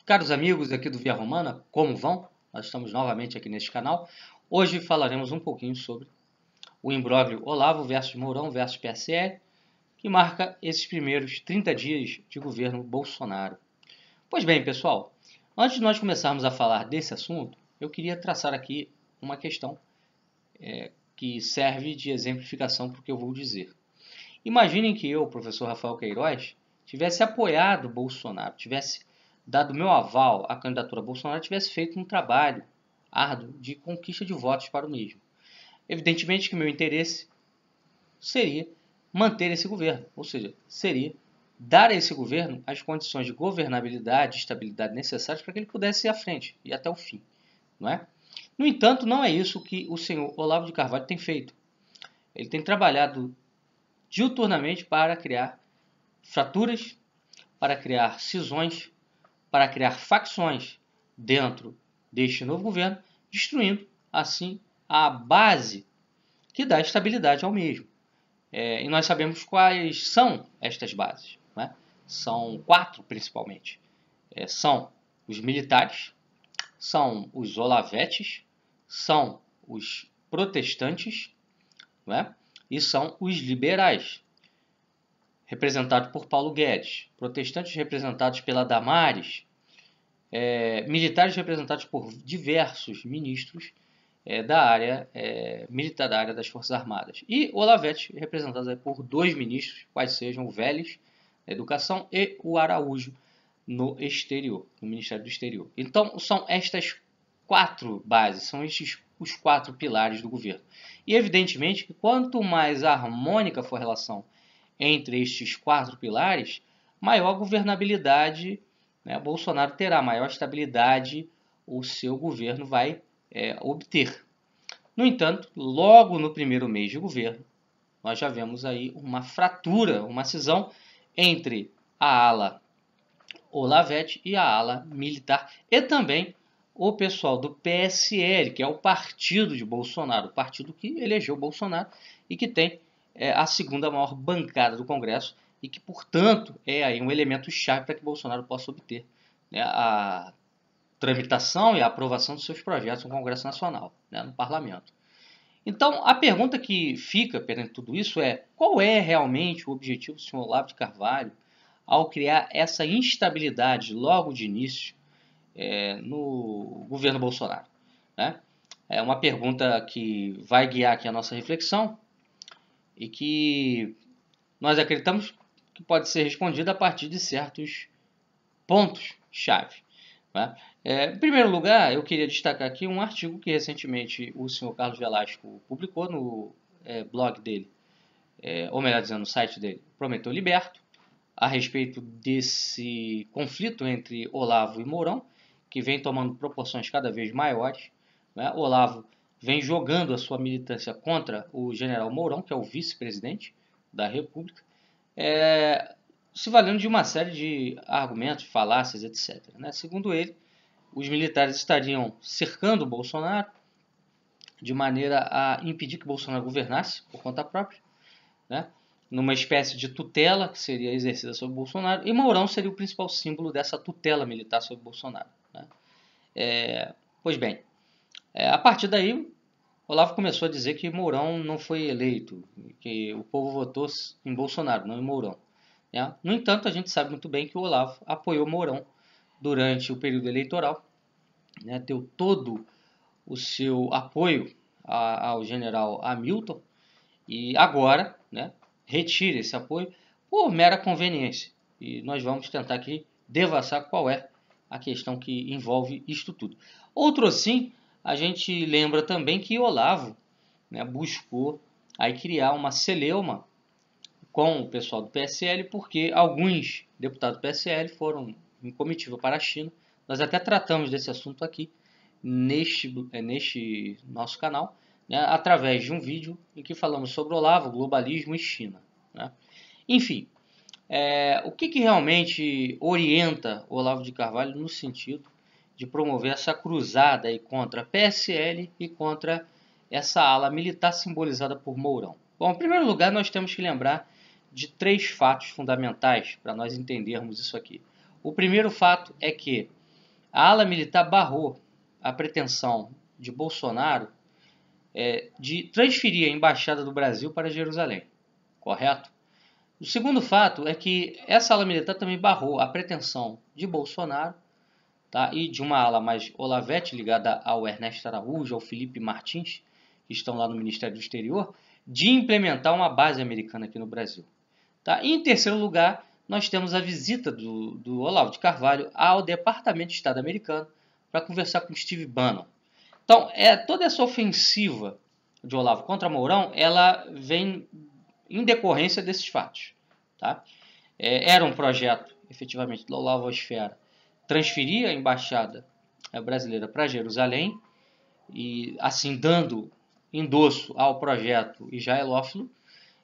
Caros amigos aqui do Via Romana, como vão? Nós estamos novamente aqui neste canal. Hoje falaremos um pouquinho sobre o imbróglio Olavo versus Mourão versus PSL, que marca esses primeiros 30 dias de governo Bolsonaro. Pois bem, pessoal, antes de nós começarmos a falar desse assunto, eu queria traçar aqui uma questão que serve de exemplificação para o que eu vou dizer. Imaginem que eu, professor Rafael Queiroz, tivesse apoiado Bolsonaro, tivesse dado meu aval à candidatura Bolsonaro, tivesse feito um trabalho árduo de conquista de votos para o mesmo. Evidentemente que meu interesse seria manter esse governo, ou seja, seria dar a esse governo as condições de governabilidade e estabilidade necessárias para que ele pudesse ir à frente e até o fim, não é? No entanto, não é isso que o senhor Olavo de Carvalho tem feito. Ele tem trabalhado diuturnamente para criar fraturas, para criar cisões, para criar facções dentro deste novo governo, destruindo assim a base que dá estabilidade ao mesmo. E nós sabemos quais são estas bases, né? São 4 principalmente. São os militares, são os olavetes, são os protestantes, né? E são os liberais, representados por Paulo Guedes, protestantes representados pela Damares, militares representados por diversos ministros da área militar, da área das Forças Armadas, e Olavete representados por 2 ministros, quais sejam o Vélez, da Educação, e o Araújo, no exterior, no Ministério do Exterior. Então, são estas 4 bases, são estes os 4 pilares do governo. E, evidentemente, que quanto mais harmônica for a relação entre estes 4 pilares, maior governabilidade, né, Bolsonaro terá, maior estabilidade o seu governo vai obter. No entanto, logo no primeiro mês de governo, nós já vemos aí uma fratura, uma cisão entre a ala Olavete e a ala militar, e também o pessoal do PSL, que é o partido de Bolsonaro, o partido que elegeu Bolsonaro e que tem a segunda maior bancada do Congresso e que, portanto, é aí um elemento chave para que Bolsonaro possa obter, né, a tramitação e a aprovação dos seus projetos no Congresso Nacional, né, no Parlamento. Então, a pergunta que fica perante tudo isso é: qual é realmente o objetivo do senhor Olavo de Carvalho ao criar essa instabilidade logo de início no governo Bolsonaro? Né? É uma pergunta que vai guiar aqui a nossa reflexão e que nós acreditamos que pode ser respondida a partir de certos pontos-chave. Né? Em primeiro lugar, eu queria destacar aqui um artigo que recentemente o senhor Carlos Velasco publicou no blog dele, ou melhor dizendo, no site dele, Prometeu Liberto, a respeito desse conflito entre Olavo e Mourão, que vem tomando proporções cada vez maiores. Né? Olavo vem jogando a sua militância contra o general Mourão, que é o vice-presidente da República, se valendo de uma série de argumentos, falácias, etc. Né? Segundo ele, os militares estariam cercando o Bolsonaro de maneira a impedir que Bolsonaro governasse por conta própria, né? Numa espécie de tutela que seria exercida sobre Bolsonaro, e Mourão seria o principal símbolo dessa tutela militar sobre Bolsonaro. Né? Pois bem, a partir daí, Olavo começou a dizer que Mourão não foi eleito, que o povo votou em Bolsonaro, não em Mourão. Né? No entanto, a gente sabe muito bem que o Olavo apoiou Mourão durante o período eleitoral, né? Deu todo o seu apoio ao general Hamilton e agora, né, retira esse apoio por mera conveniência. E nós vamos tentar aqui devassar qual é a questão que envolve isto tudo. Outro assim, a gente lembra também que Olavo, né, buscou aí criar uma celeuma com o pessoal do PSL, porque alguns deputados do PSL foram em comitiva para a China. Nós até tratamos desse assunto aqui neste nosso canal, né, através de um vídeo em que falamos sobre Olavo, globalismo e China. Né? Enfim, o que realmente orienta Olavo de Carvalho no sentido de promover essa cruzada aí contra a PSL e contra essa ala militar simbolizada por Mourão? Bom, em primeiro lugar, nós temos que lembrar de 3 fatos fundamentais para nós entendermos isso aqui. O primeiro fato é que a ala militar barrou a pretensão de Bolsonaro de transferir a embaixada do Brasil para Jerusalém, correto? O segundo fato é que essa ala militar também barrou a pretensão de Bolsonaro, tá, e de uma ala mais olavete, ligada ao Ernesto Araújo, ao Felipe Martins, que estão lá no Ministério do Exterior, de implementar uma base americana aqui no Brasil. Tá? E em terceiro lugar, nós temos a visita do Olavo de Carvalho ao Departamento de Estado americano para conversar com Steve Bannon. Então, toda essa ofensiva de Olavo contra Mourão, ela vem em decorrência desses fatos. Tá? Era um projeto, efetivamente, da Olavosfera, transferir a embaixada brasileira para Jerusalém, e assim dando endosso ao projeto israelófilo.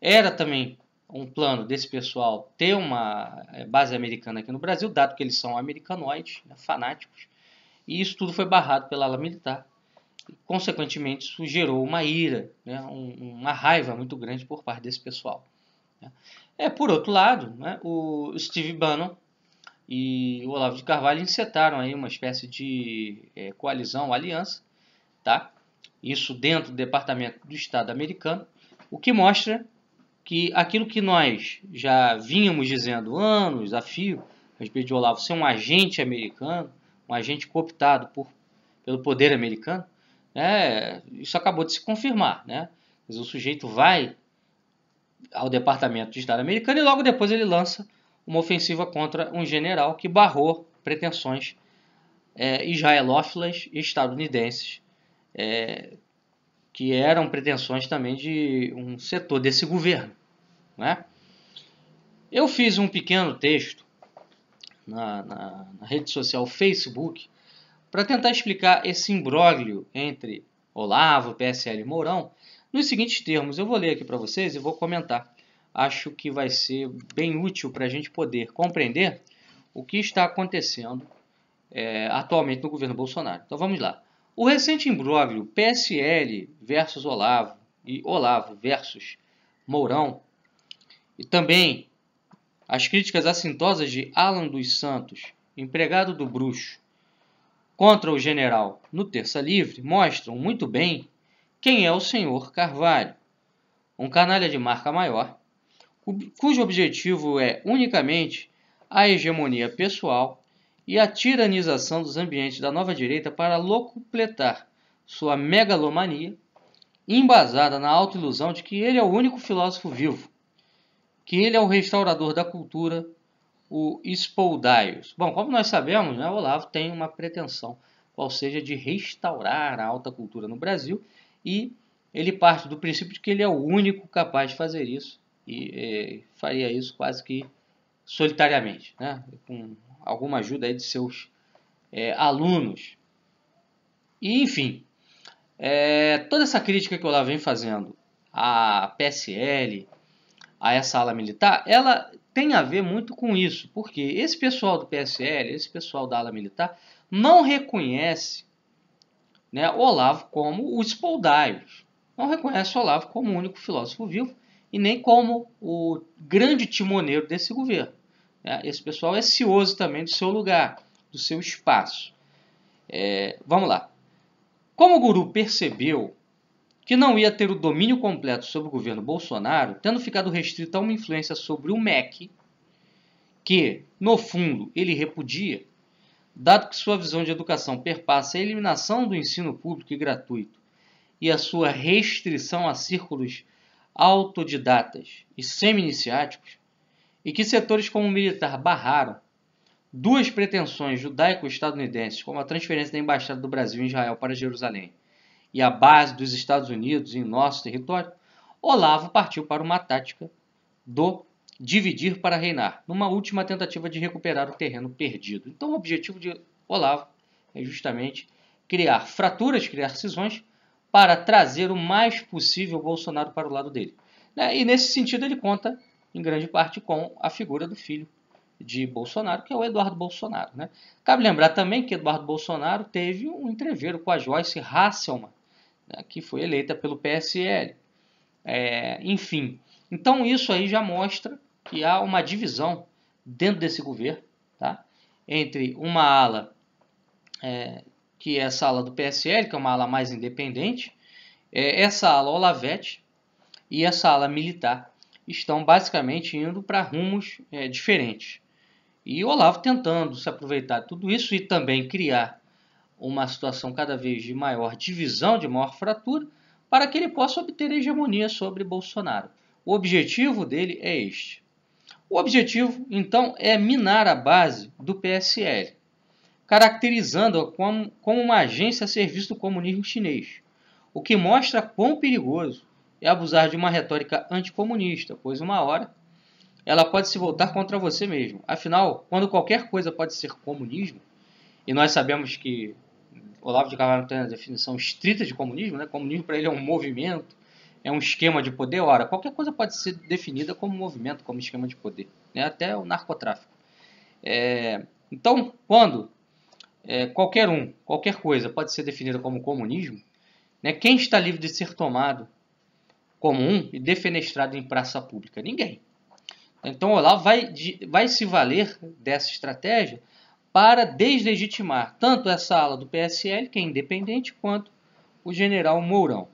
Era também um plano desse pessoal ter uma base americana aqui no Brasil, dado que eles são americanoides, né, fanáticos, e isso tudo foi barrado pela ala militar. Consequentemente, isso gerou uma ira, né, uma raiva muito grande por parte desse pessoal. Por outro lado, né, o Steve Bannon e o Olavo de Carvalho encetaram aí uma espécie de coalizão, aliança, tá? Isso dentro do Departamento do Estado americano, o que mostra que aquilo que nós já vínhamos dizendo anos a fio, a respeito de Olavo ser um agente americano, um agente cooptado pelo poder americano, isso acabou de se confirmar, né? Mas o sujeito vai ao Departamento de Estado americano e logo depois ele lança uma ofensiva contra um general que barrou pretensões israelófilas e estadunidenses, que eram pretensões também de um setor desse governo. Né? Eu fiz um pequeno texto na rede social Facebook para tentar explicar esse imbróglio entre Olavo, PSL e Mourão nos seguintes termos. Eu vou ler aqui para vocês e vou comentar. Acho que vai ser bem útil para a gente poder compreender o que está acontecendo atualmente no governo Bolsonaro. Então vamos lá. O recente imbróglio PSL versus Olavo e Olavo versus Mourão, e também as críticas assintosas de Alan dos Santos, empregado do Bruxo, contra o general no Terça Livre, mostram muito bem quem é o senhor Carvalho, um canalha de marca maior, cujo objetivo é unicamente a hegemonia pessoal e a tiranização dos ambientes da nova direita para locupletar sua megalomania, embasada na autoilusão de que ele é o único filósofo vivo, que ele é o restaurador da cultura, o Spoldaios. Bom, como nós sabemos, né, o Olavo tem uma pretensão, qual seja de restaurar a alta cultura no Brasil, e ele parte do princípio de que ele é o único capaz de fazer isso, e faria isso quase que solitariamente, né, com alguma ajuda aí de seus alunos. E, enfim, toda essa crítica que o Olavo vem fazendo à PSL, a essa ala militar, ela tem a ver muito com isso, porque esse pessoal do PSL, esse pessoal da ala militar, não reconhece, né, o Olavo como o Spoldaios, não reconhece o Olavo como o único filósofo vivo e nem como o grande timoneiro desse governo. Esse pessoal é cioso também do seu lugar, do seu espaço. Vamos lá. Como o guru percebeu que não ia ter o domínio completo sobre o governo Bolsonaro, tendo ficado restrito a uma influência sobre o MEC, que, no fundo, ele repudia, dado que sua visão de educação perpassa a eliminação do ensino público e gratuito e a sua restrição a círculos autodidatas e semi-iniciáticos, e que setores como o militar barraram duas pretensões judaico-estadunidenses, como a transferência da Embaixada do Brasil em Israel para Jerusalém e a base dos Estados Unidos em nosso território, Olavo partiu para uma tática do dividir para reinar, numa última tentativa de recuperar o terreno perdido. Então o objetivo de Olavo é justamente criar fraturas, criar cisões, para trazer o mais possível Bolsonaro para o lado dele. E nesse sentido ele conta, em grande parte, com a figura do filho de Bolsonaro, que é o Eduardo Bolsonaro. Cabe lembrar também que Eduardo Bolsonaro teve um entreveiro com a Joyce Hasselmann, que foi eleita pelo PSL. Enfim, então isso aí já mostra que há uma divisão dentro desse governo, tá? Entre uma ala que é essa ala do PSL, que é uma ala mais independente, essa ala Olavete e essa ala militar estão basicamente indo para rumos diferentes. E o Olavo tentando se aproveitar de tudo isso e também criar uma situação cada vez de maior divisão, de maior fratura, para que ele possa obter hegemonia sobre Bolsonaro. O objetivo dele é este. O objetivo, então, é minar a base do PSL, caracterizando-a como uma agência a serviço do comunismo chinês, o que mostra quão perigoso é abusar de uma retórica anticomunista, pois uma hora ela pode se voltar contra você mesmo. Afinal, quando qualquer coisa pode ser comunismo, e nós sabemos que Olavo de Carvalho tem a definição estrita de comunismo, né? Comunismo para ele é um movimento, é um esquema de poder. Ora, qualquer coisa pode ser definida como movimento, como esquema de poder, né? Até o narcotráfico. Então, quando qualquer coisa pode ser definida como comunismo, né? Quem está livre de ser tomado como e defenestrado em praça pública? Ninguém. Então, Olavo vai se valer dessa estratégia para deslegitimar tanto essa ala do PSL, que é independente, quanto o general Mourão.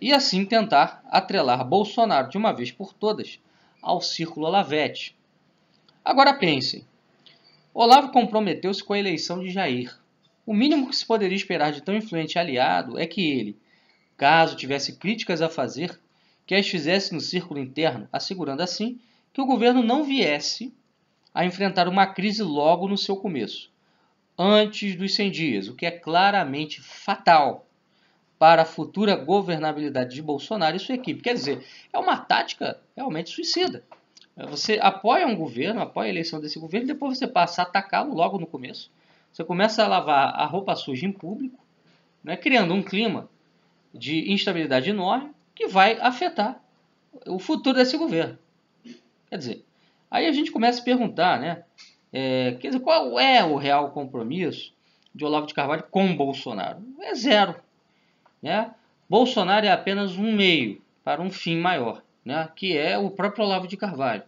E assim tentar atrelar Bolsonaro de uma vez por todas ao círculo Olavete. Agora pensem, Olavo comprometeu-se com a eleição de Jair. O mínimo que se poderia esperar de tão influente aliado é que ele, caso tivesse críticas a fazer, que as fizesse no círculo interno, assegurando assim que o governo não viesse a enfrentar uma crise logo no seu começo, antes dos 100 dias, o que é claramente fatal para a futura governabilidade de Bolsonaro e sua equipe. Quer dizer, é uma tática realmente suicida. Você apoia um governo, apoia a eleição desse governo, depois você passa a atacá-lo logo no começo. Você começa a lavar a roupa suja em público, né, criando um clima de instabilidade enorme que vai afetar o futuro desse governo. Quer dizer, aí a gente começa a perguntar, né? Quer dizer, qual é o real compromisso de Olavo de Carvalho com Bolsonaro? É zero. Né? Bolsonaro é apenas um meio para um fim maior, né? Que é o próprio Olavo de Carvalho.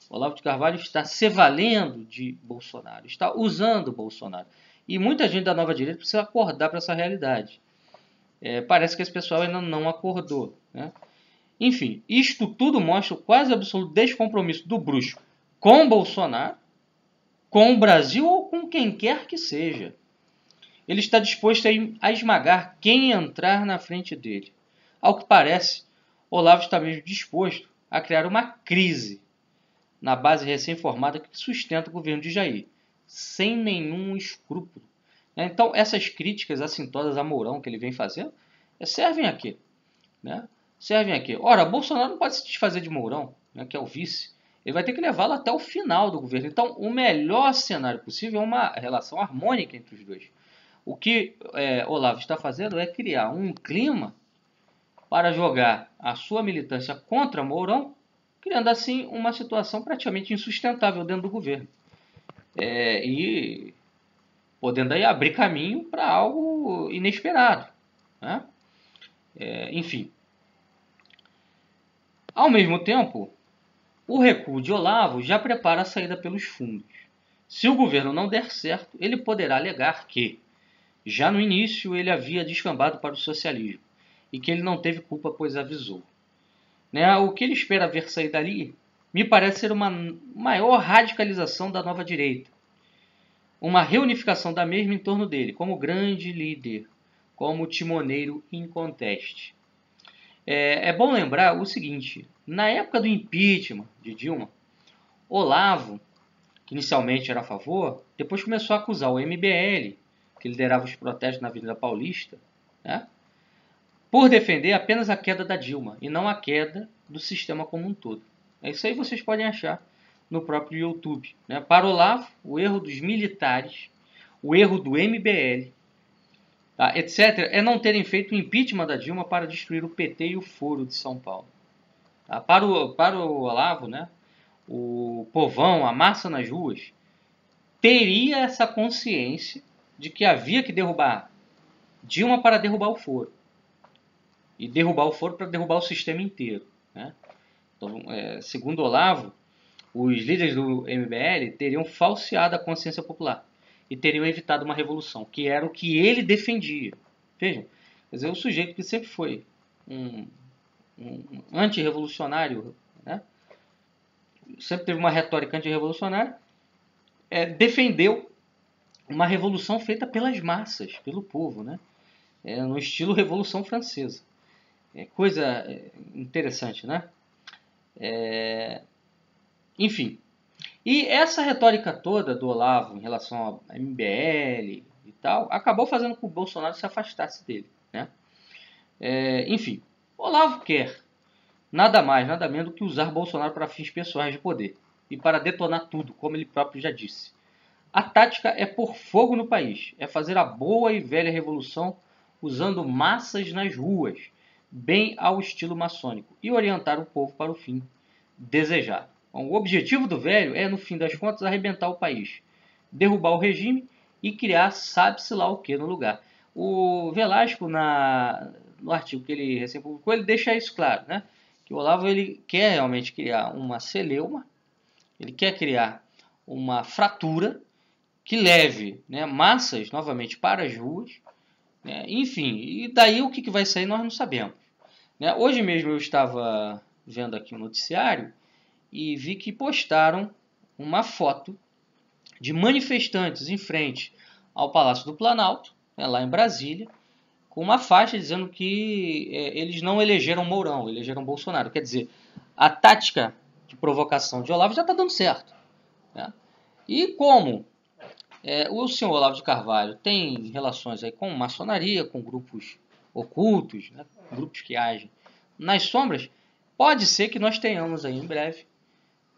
O Olavo de Carvalho está se valendo de Bolsonaro, está usando Bolsonaro. E muita gente da nova direita precisa acordar para essa realidade. Parece que esse pessoal ainda não acordou. Né? Enfim, isto tudo mostra o quase absoluto descompromisso do bruxo com Bolsonaro, com o Brasil ou com quem quer que seja. Ele está disposto a esmagar quem entrar na frente dele. Ao que parece, Olavo está mesmo disposto a criar uma crise na base recém-formada que sustenta o governo de Jair, sem nenhum escrúpulo. Então, essas críticas assintosas a Mourão que ele vem fazendo servem a quê? Né? Servem a quê? Ora, Bolsonaro não pode se desfazer de Mourão, né, que é o vice. Ele vai ter que levá-lo até o final do governo. Então, o melhor cenário possível é uma relação harmônica entre os dois. O que Olavo está fazendo é criar um clima para jogar a sua militância contra Mourão, criando assim uma situação praticamente insustentável dentro do governo. E podendo aí abrir caminho para algo inesperado. Né? Enfim. Ao mesmo tempo, o recuo de Olavo já prepara a saída pelos fundos. Se o governo não der certo, ele poderá alegar que, já no início, ele havia descambado para o socialismo e que ele não teve culpa, pois avisou. O que ele espera ver sair dali me parece ser uma maior radicalização da nova direita, uma reunificação da mesma em torno dele, como grande líder, como timoneiro inconteste. É bom lembrar o seguinte, na época do impeachment de Dilma, Olavo, que inicialmente era a favor, depois começou a acusar o MBL, que liderava os protestos na Avenida Paulista, né, por defender apenas a queda da Dilma e não a queda do sistema como um todo. Isso aí vocês podem achar no próprio YouTube. Né? Para Olavo, o erro dos militares, o erro do MBL, tá, etc., é não terem feito o impeachment da Dilma para destruir o PT e o Foro de São Paulo. Tá? Para o Olavo, né, o povão, a massa nas ruas, teria essa consciência de que havia que derrubar Dilma para derrubar o Foro. E derrubar o Foro para derrubar o sistema inteiro. Né? Então, segundo Olavo, os líderes do MBL teriam falseado a consciência popular, e teriam evitado uma revolução, que era o que ele defendia. Vejam, quer dizer, o sujeito que sempre foi um antirrevolucionário, né? Sempre teve uma retórica antirrevolucionária, defendeu uma revolução feita pelas massas, pelo povo, né? No estilo Revolução Francesa. Coisa interessante, né? Enfim. E essa retórica toda do Olavo em relação ao MBL e tal, acabou fazendo com que o Bolsonaro se afastasse dele, né? Enfim, Olavo quer nada mais, nada menos do que usar Bolsonaro para fins pessoais de poder e para detonar tudo, como ele próprio já disse. A tática é pôr fogo no país, é fazer a boa e velha revolução usando massas nas ruas, bem ao estilo maçônico, e orientar o povo para o fim desejado. Bom, o objetivo do velho é, no fim das contas, arrebentar o país, derrubar o regime e criar sabe-se lá o que no lugar. O Velasco, no artigo que ele recém publicou, ele deixa isso claro, né? Que o Olavo ele quer realmente criar uma celeuma, ele quer criar uma fratura que leve, né, massas novamente para as ruas, né? Enfim, e daí o que vai sair nós não sabemos, né? Hoje mesmo eu estava vendo aqui o noticiário e vi que postaram uma foto de manifestantes em frente ao Palácio do Planalto, né, lá em Brasília, com uma faixa dizendo que eles não elegeram Mourão, elegeram Bolsonaro. Quer dizer, a tática de provocação de Olavo já está dando certo, né? E como o senhor Olavo de Carvalho tem relações aí com maçonaria, com grupos ocultos, né, grupos que agem nas sombras, pode ser que nós tenhamos aí em breve,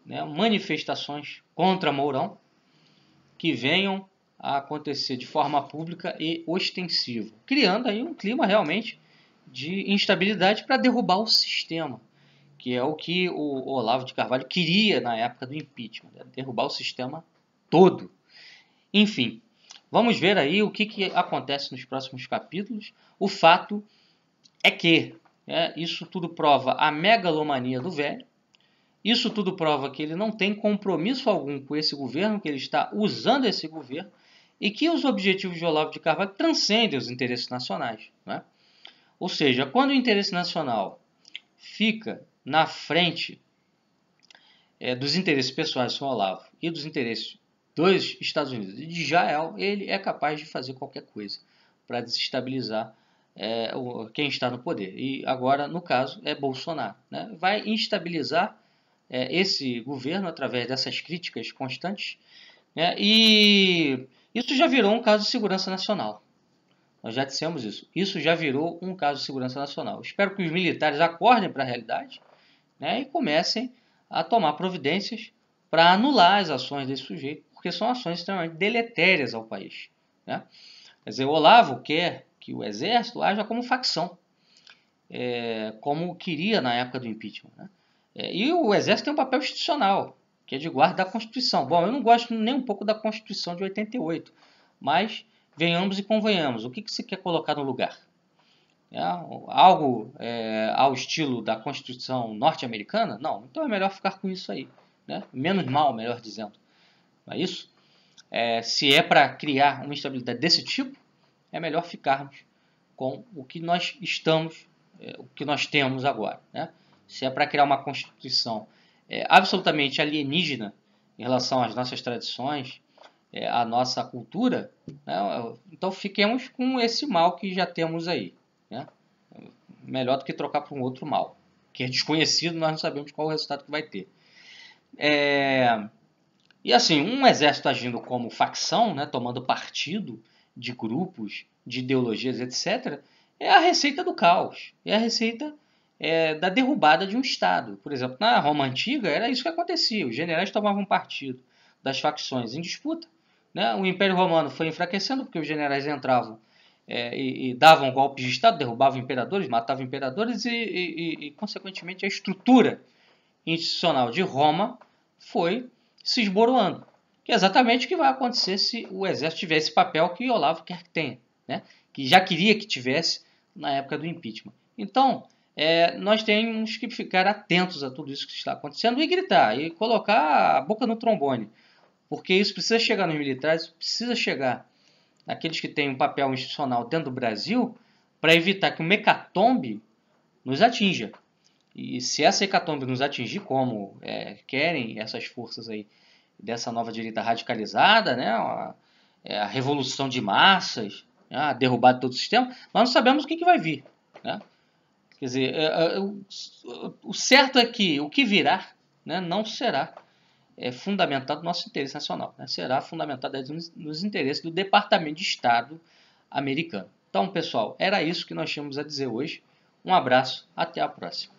né, manifestações contra Mourão que venham a acontecer de forma pública e ostensiva, criando aí um clima realmente de instabilidade para derrubar o sistema, que é o que o Olavo de Carvalho queria na época do impeachment, né, derrubar o sistema todo. Enfim, vamos ver aí o que acontece nos próximos capítulos. O fato é que isso tudo prova a megalomania do velho. Isso tudo prova que ele não tem compromisso algum com esse governo, que ele está usando esse governo e que os objetivos de Olavo de Carvalho transcendem os interesses nacionais, né? Ou seja, quando o interesse nacional fica na frente dos interesses pessoais do Olavo e dos interesses dos Estados Unidos e de Israel, ele é capaz de fazer qualquer coisa para desestabilizar quem está no poder. E agora, no caso, é Bolsonaro, né? Vai instabilizar esse governo através dessas críticas constantes, né? E isso já virou um caso de segurança nacional. Nós já dissemos isso. Isso já virou um caso de segurança nacional. Espero que os militares acordem para a realidade, né, e comecem a tomar providências para anular as ações desse sujeito, porque são ações extremamente deletérias ao país, né? Quer dizer, o Olavo quer que o Exército haja como facção, como queria na época do impeachment, né? E o Exército tem um papel institucional, que é de guarda da Constituição. Bom, eu não gosto nem um pouco da Constituição de 88, mas venhamos e convenhamos, o que se quer colocar no lugar? Algo ao estilo da Constituição norte-americana? Não, então é melhor ficar com isso aí, né? Menos mal, melhor dizendo. Não é isso? Se é para criar uma instabilidade desse tipo, é melhor ficarmos com o que nós estamos, o que nós temos agora, né? Se é para criar uma Constituição absolutamente alienígena em relação às nossas tradições, à nossa cultura, né? Então fiquemos com esse mal que já temos aí, né? Melhor do que trocar por um outro mal, que é desconhecido, nós não sabemos qual o resultado que vai ter. E assim, um exército agindo como facção, né, tomando partido de grupos, de ideologias, etc., é a receita do caos, é a receita da derrubada de um Estado. Por exemplo, na Roma Antiga era isso que acontecia, os generais tomavam partido das facções em disputa, né? O Império Romano foi enfraquecendo porque os generais entravam e davam golpes de Estado, derrubavam imperadores, matavam imperadores e, consequentemente, a estrutura institucional de Roma foi se esboroando. Que é exatamente o que vai acontecer se o exército tiver esse papel que Olavo quer que tenha, né? Que já queria que tivesse na época do impeachment. Então, nós temos que ficar atentos a tudo isso que está acontecendo e gritar, e colocar a boca no trombone. porque isso precisa chegar nos militares, precisa chegar naqueles que têm um papel institucional dentro do Brasil, para evitar que o mecatombe nos atinja. E se essa hecatombe nos atingir, como querem essas forças aí dessa nova direita radicalizada, né, a revolução de massas, né, a derrubada de todo o sistema, nós não sabemos o que vai vir. Né? Quer dizer, o certo é que o que virá, né, não será fundamentado no nosso interesse nacional, né, será fundamentado nos interesses do Departamento de Estado americano. Então, pessoal, era isso que nós tínhamos a dizer hoje. Um abraço, até a próxima.